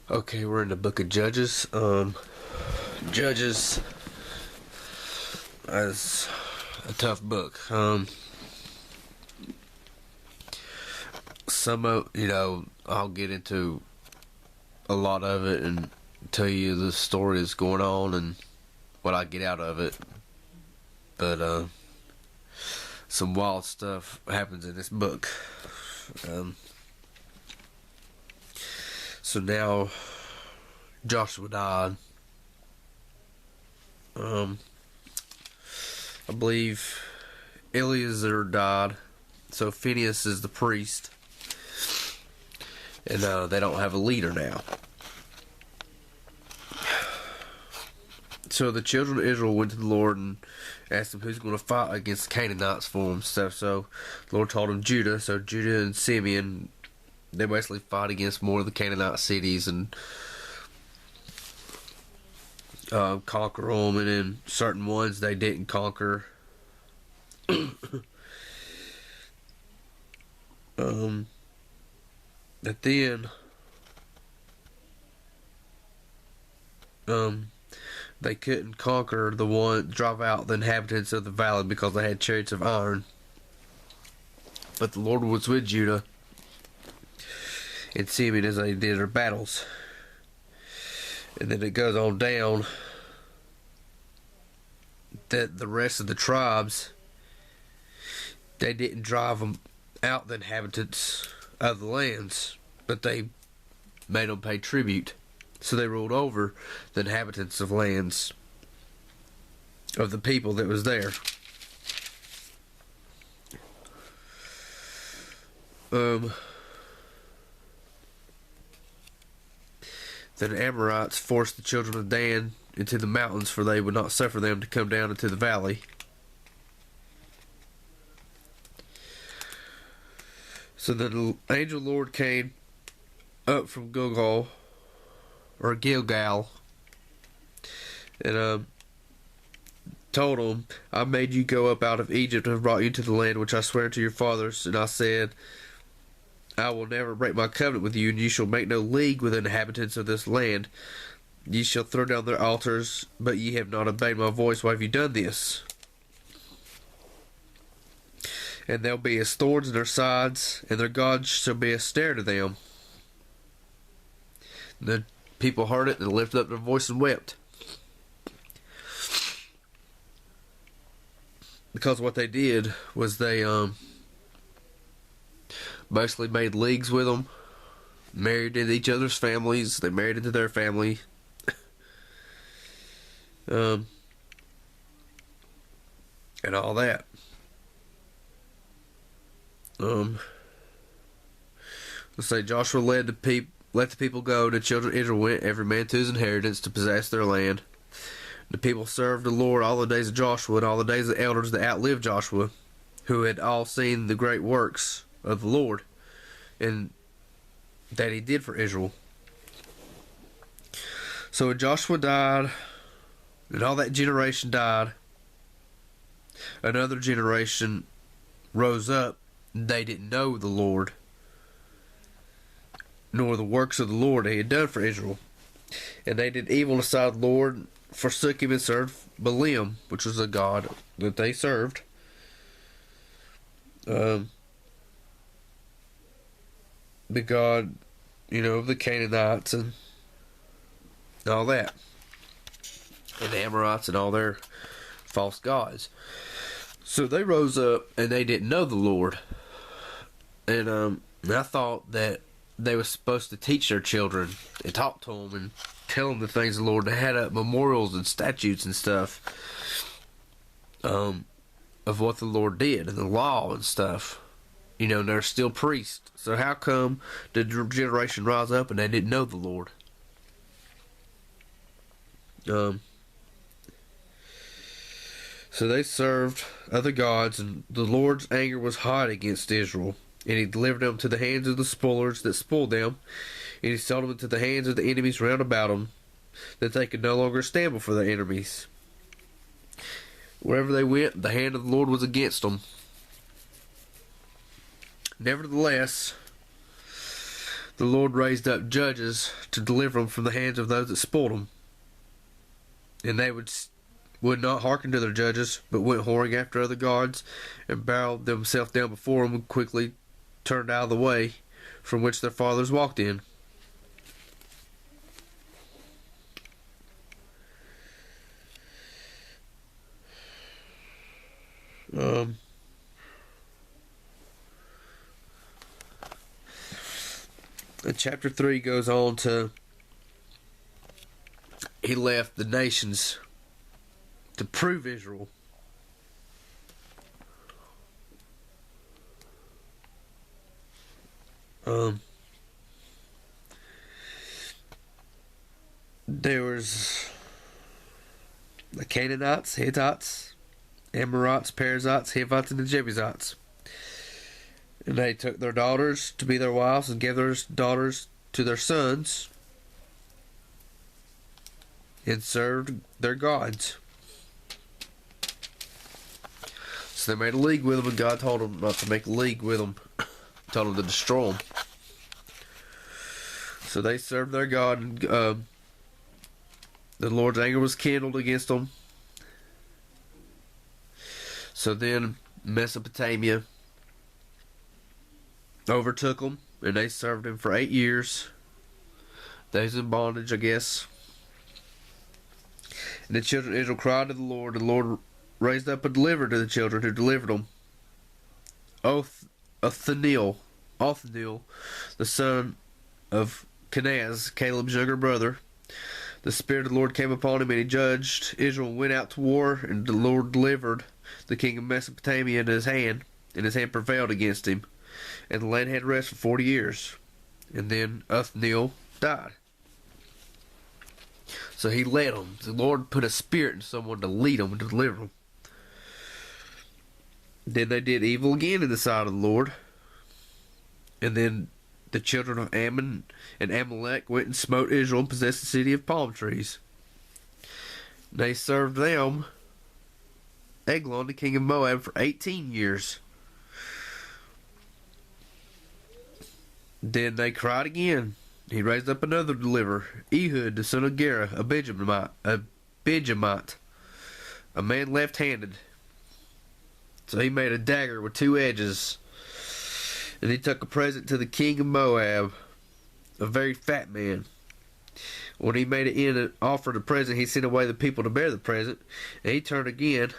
Okay, we're in the book of Judges. Judges is a tough book. Some of I'll get into a lot of it and tell you the story that's going on and what I get out of it. But some wild stuff happens in this book. So now Joshua died. I believe Eleazar died. So Phineas is the priest. And they don't have a leader now. So the children of Israel went to the Lord and asked him who's going to fight against the Canaanites for them and stuff. So the Lord told him Judah. So Judah and Simeon, they basically fight against more of the Canaanite cities and conquer them. And then certain ones they didn't conquer. But then they couldn't drive out the inhabitants of the valley because they had chariots of iron. But the Lord was with Judah and Simeon as they did their battles. And then it goes on down that the rest of the tribes, they didn't drive them out, the inhabitants of the lands, but they made them pay tribute. So they ruled over the inhabitants of lands of the people that was there. Then the Amorites forced the children of Dan into the mountains, for they would not suffer them to come down into the valley. So the angel of the Lord came up from Gilgal, and told him, I made you go up out of Egypt and have brought you to the land which I swore to your fathers. And I said, I will never break my covenant with you, and you shall make no league with the inhabitants of this land. Ye shall throw down their altars, but ye have not obeyed my voice. Why have you done this? And they'll be as thorns in their sides, and their gods shall be a snare to them. The people heard it and lifted up their voice and wept. Because what they did was they basically made leagues with them, married into each other's families, they married into their family. And all that. Let's say Joshua let the people go. The children of Israel went, every man to his inheritance, to possess their land. The people served the Lord all the days of Joshua and all the days of the elders that outlived Joshua, who had all seen the great works of the Lord and that he did for Israel. So when Joshua died and all that generation died, another generation rose up. They didn't know the Lord, nor the works of the Lord he had done for Israel. And they did evil in the sight of the Lord, forsook him and served Balaam, which was a god that they served. The god, of the Canaanites and all that. And the Amorites and all their false gods. So they rose up and they didn't know the Lord. And I thought that they were supposed to teach their children and talk to them and tell them the things of the Lord. They had up memorials and statutes and stuff of what the Lord did and the law and stuff. And they're still priests. So how come the generation rise up and they didn't know the Lord? So they served other gods, and the Lord's anger was hot against Israel. And he delivered them to the hands of the spoilers that spoiled them, and he sold them into the hands of the enemies round about them, that they could no longer stand before their enemies. Wherever they went, the hand of the Lord was against them. Nevertheless, the Lord raised up judges to deliver them from the hands of those that spoiled them. And they would not hearken to their judges, but went whoring after other gods, and bowed themselves down before them, and quickly turned out of the way from which their fathers walked in. And chapter 3 goes on to, he left the nations to prove Israel. There was the Canaanites, Hittites, Amorites, Perizzites, Hivites, and the Jebusites. And they took their daughters to be their wives and gave their daughters to their sons and served their gods. So they made a league with them, and God told them not to make a league with them. Told them to destroy them. So they served their God, and the Lord's anger was kindled against them. So then Mesopotamia overtook them, and they served him for 8 years. They was in bondage, I guess. And the children of Israel cried to the Lord. The Lord raised up a deliverer to the children who delivered them. Othniel, the son of Kenaz, Caleb's younger brother. The Spirit of the Lord came upon him, and he judged Israel and went out to war, and the Lord delivered the king of Mesopotamia into his hand, and his hand prevailed against him. And the land had rest for 40 years. And then Othniel died. So he led them. The Lord put a spirit in someone to lead them and to deliver them. Then they did evil again in the sight of the Lord. And then the children of Ammon and Amalek went and smote Israel and possessed the city of palm trees. They served them, Eglon, the king of Moab, for 18 years. Then they cried again. He raised up another deliverer, Ehud, the son of Gera, a Benjamite, a man left-handed. So he made a dagger with 2 edges. And he took a present to the king of Moab, a very fat man. When he made an end and offered a present, he sent away the people to bear the present. And he turned again,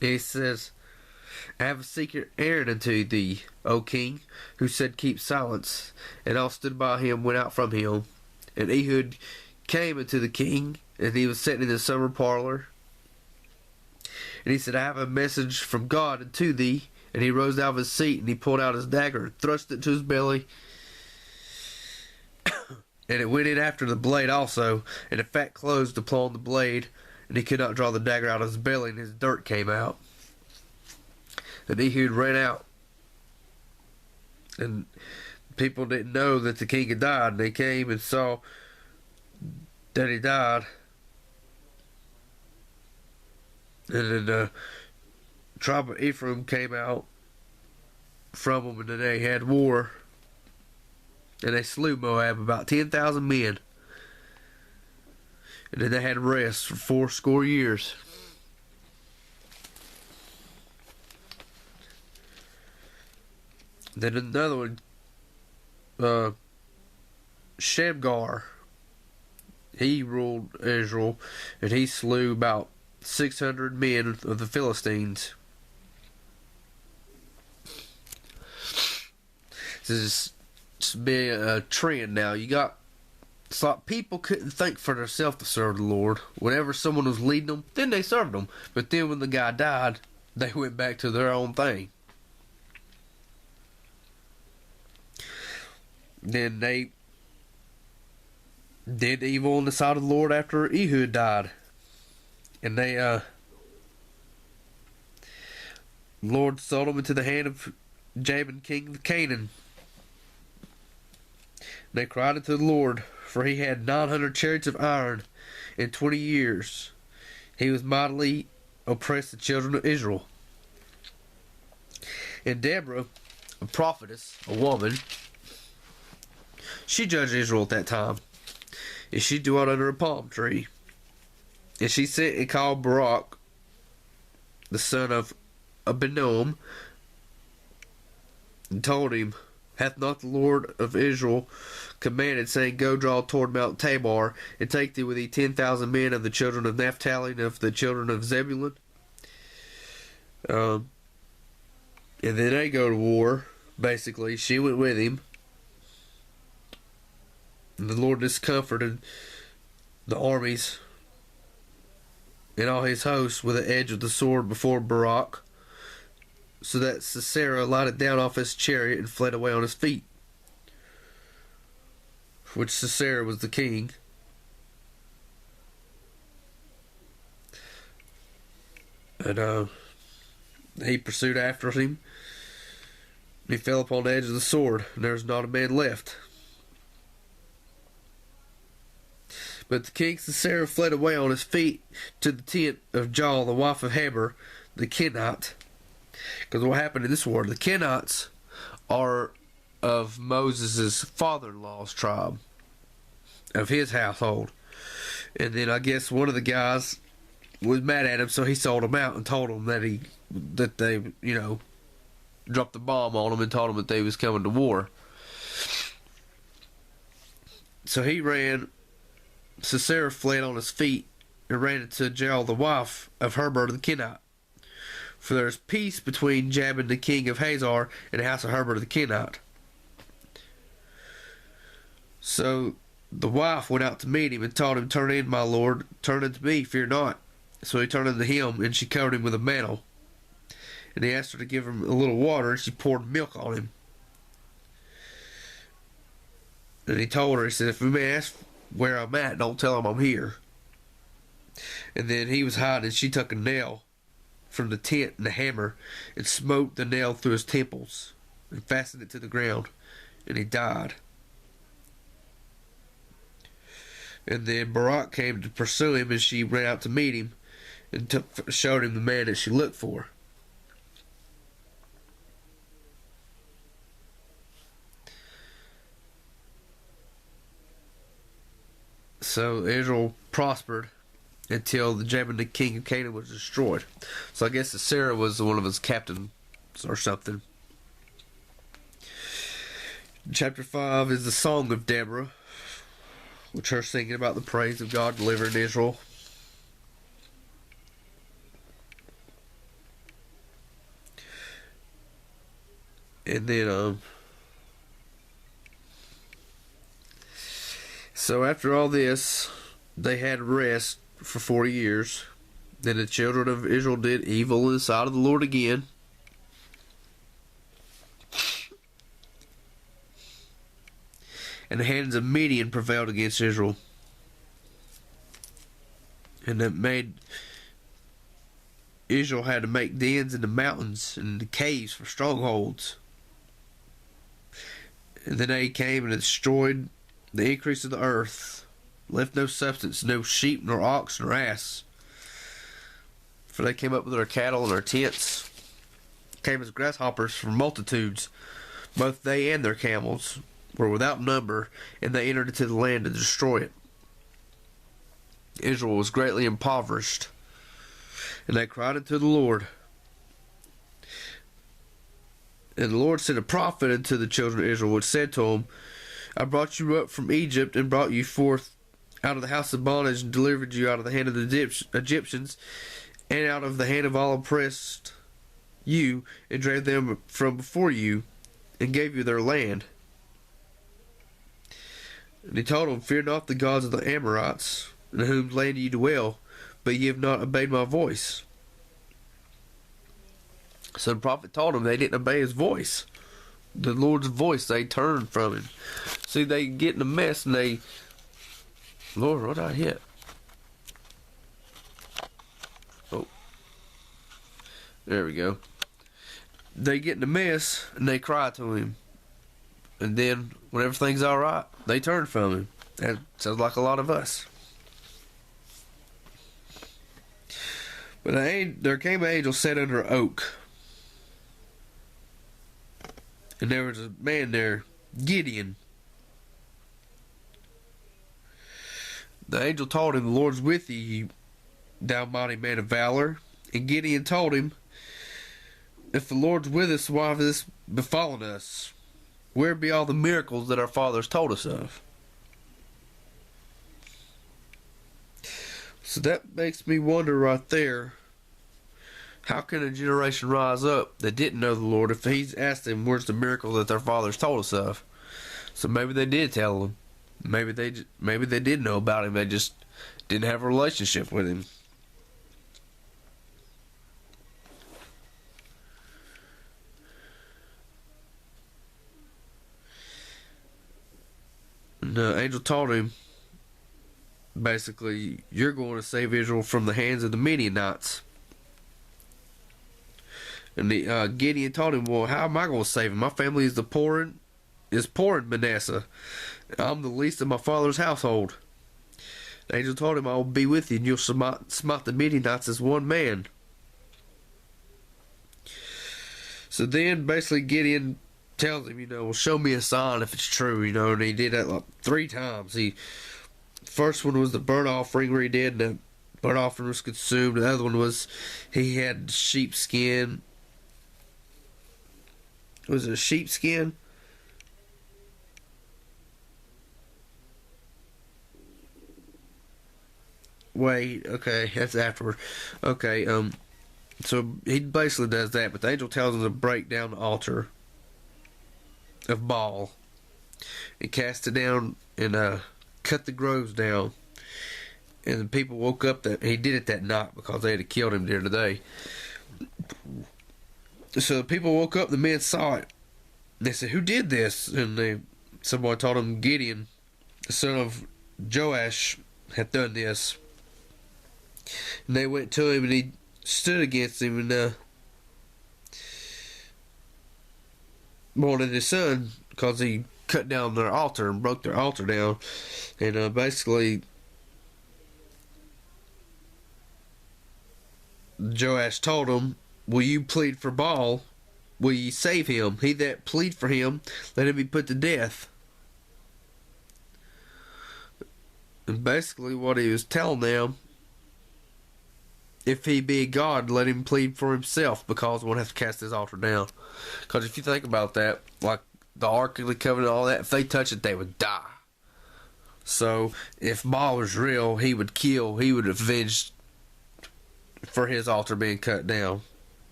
and he says, I have a secret errand unto thee, O king, who said, keep silence. And all stood by him, went out from him. And Ehud came unto the king, and he was sitting in the summer parlor. And he said, I have a message from God unto thee. And he rose out of his seat, and he pulled out his dagger, and thrust it to his belly. And it went in after the blade also, and the fat closed upon the blade, and he could not draw the dagger out of his belly, and his dirt came out. And Ehud ran out. And people didn't know that the king had died, and they came and saw that he died. And then the tribe of Ephraim came out from them, and then they had war. And they slew Moab, about 10,000 men. And then they had rest for 80 years. Then another one, Shamgar, he ruled Israel, and he slew about 600 men of the Philistines. This has been a trend now. It's like people couldn't think for themselves to serve the Lord. Whenever someone was leading them, then they served them. But then when the guy died, they went back to their own thing. Then they did evil in the sight of the Lord after Ehud died. And they, Lord sold them into the hand of Jabin, king of Canaan. They cried unto the Lord, for he had 900 chariots of iron in 20 years. He was mightily oppressed the children of Israel. And Deborah, a prophetess, a woman, she judged Israel at that time. And she dwelt under a palm tree. And she sent and called Barak, the son of Abinoam, and told him, Hath not the Lord of Israel commanded, saying, Go draw toward Mount Tabor, and take thee with thee 10,000 men of the children of Naphtali and of the children of Zebulun? And then they go to war. Basically, she went with him. And the Lord discomforted the armies and all his hosts with the edge of the sword before Barak, so that Sisera lighted down off his chariot and fled away on his feet, which Sisera was the king. And he pursued after him. He fell upon the edge of the sword, and there was not a man left. But the king Sisera fled away on his feet to the tent of Jael, the wife of Heber, the Kenite. Because what happened in this war, the Kenites are of Moses' father-in-law's tribe, of his household. And then I guess one of the guys was mad at him, so he sold him out and told him that they, dropped the bomb on him and told him that they was coming to war. So he ran. Sisera fled on his feet and ran into Jael, the wife of Heber the Kenite. For there is peace between Jabin the king of Hazor and the house of Heber the Kenite. So the wife went out to meet him and told him, Turn in, my lord, turn unto me, fear not. So he turned unto him, and she covered him with a mantle. And he asked her to give him a little water, and she poured milk on him. And he told her, he said, If we may ask where I'm at, don't tell him I'm here. And then he was hiding, and she took a nail from the tent and a hammer and smote the nail through his temples and fastened it to the ground, and he died. And then Barak came to pursue him, and she ran out to meet him and showed him the man that she looked for. So Israel prospered until the Jabin, the king of Canaan, was destroyed. So I guess Sisera was one of his captains or something. Chapter 5 is the Song of Deborah, which her singing about the praise of God delivering Israel. And then, so after all this, they had rest for 40 years. Then the children of Israel did evil in the sight of the Lord again. And the hands of Midian prevailed against Israel. And that made Israel had to make dens in the mountains and the caves for strongholds. And then they came and destroyed the increase of the earth, left no substance, no sheep, nor ox, nor ass. For they came up with their cattle and their tents, came as grasshoppers for multitudes. Both they and their camels were without number, and they entered into the land to destroy it. Israel was greatly impoverished, and they cried unto the Lord. And the Lord sent a prophet unto the children of Israel, which said to them, I brought you up from Egypt, and brought you forth out of the house of bondage, and delivered you out of the hand of the Egyptians, and out of the hand of all oppressed you, and drave them from before you, and gave you their land. And he told them, Fear not the gods of the Amorites, in whose land ye dwell, but ye have not obeyed my voice. So the prophet told them they didn't obey his voice. The Lord's voice, they turned from him. See, they get in a mess, and they... Lord, what did I hit? Oh. There we go. They get in a mess, and they cry to him. And then, when everything's alright, they turn from him. That sounds like a lot of us. But there came an angel set under an oak. And there was a man there, Gideon, The angel told him, "The Lord's with you, you thou mighty man of valor." And Gideon told him, "If the Lord's with us, why has this befallen us? Where be all the miracles that our fathers told us of?" So that makes me wonder right there, how can a generation rise up that didn't know the Lord if he's asked them where's the miracle that their fathers told us of? So maybe they did tell them. Maybe they did know about him. They just didn't have a relationship with him. And the angel told him, basically, you're going to save Israel from the hands of the Midianites. And Gideon told him, "Well, how am I going to save him? My family is poor in Manasseh. I'm the least of my father's household." The angel told him, "I will be with you, and you'll smite the Midianites as one man." So then, basically, Gideon tells him, "Well, show me a sign if it's true," and he did that like 3 times. First one was the burnt offering where he did, and the burnt offering was consumed. The other one was he had sheepskin. Was it a sheepskin? Wait, okay, that's afterward. Okay, so he basically does that, but the angel tells him to break down the altar of Baal and cast it down and cut the groves down. And the people woke up that he did it that night because they had killed him during the day. So the people woke up, the men saw it. They said, "Who did this?" And somebody told them Gideon, the son of Joash, had done this. And they went to him and he stood against him and wanted his son because he cut down their altar and broke their altar down. And basically Joash told him, "Will you plead for Baal? Will ye save him? He that plead for him, let him be put to death." And basically what he was telling them, if he be God, let him plead for himself, because we'll have to cast his altar down. Because if you think about that, like the Ark of the Covenant and all that, if they touch it, they would die. So if Baal was real, he would avenge for his altar being cut down.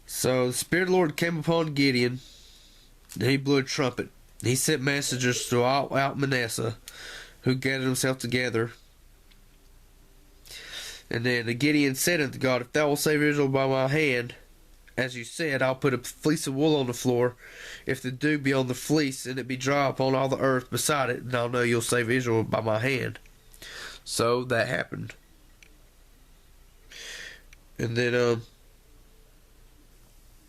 So the Spirit of the Lord came upon Gideon, and he blew a trumpet. He sent messengers throughout Manasseh, who gathered themselves together. And then Gideon said unto God, "If thou wilt save Israel by my hand, as you said, I'll put a fleece of wool on the floor. If the dew be on the fleece, and it be dry upon all the earth beside it, then I'll know you'll save Israel by my hand." So that happened. And then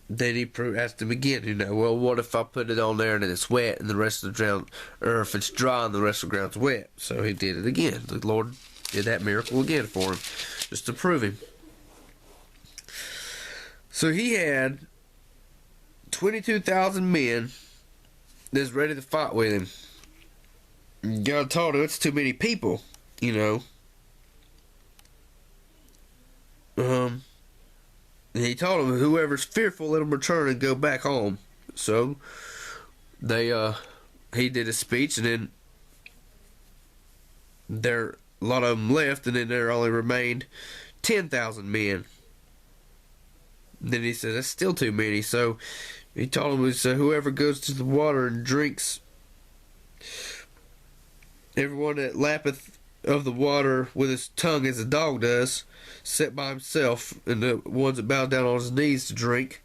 he asked him again, "Well, what if I put it on there and it's wet and the rest of the ground, or if it's dry and the rest of the ground's wet?" So he did it again. The Lord did that miracle again for him, just to prove him. So he had 22,000 men that's ready to fight with him. God told him it's too many people, And he told him, whoever's fearful, let him return and go back home. So he did a speech, and then a lot of them left, and then there only remained 10,000 men. And then he said, "That's still too many." So he told him, whoever goes to the water and drinks, everyone that lappeth of the water with his tongue as a dog does, set by himself, and the ones that bow down on his knees to drink,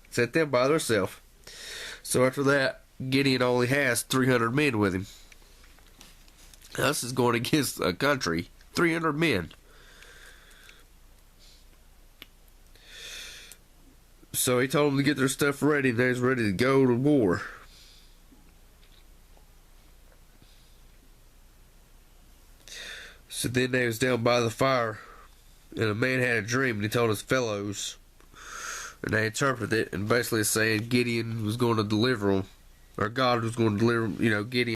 set them by themselves. So after that, Gideon only has 300 men with him. Now, this is going against a country, 300 men. So he told them to get their stuff ready, and they was ready to go to war. So then they was down by the fire, and a man had a dream, and he told his fellows, and they interpreted it, and basically saying Gideon was going to deliver them, or God was going to deliver, Gideon.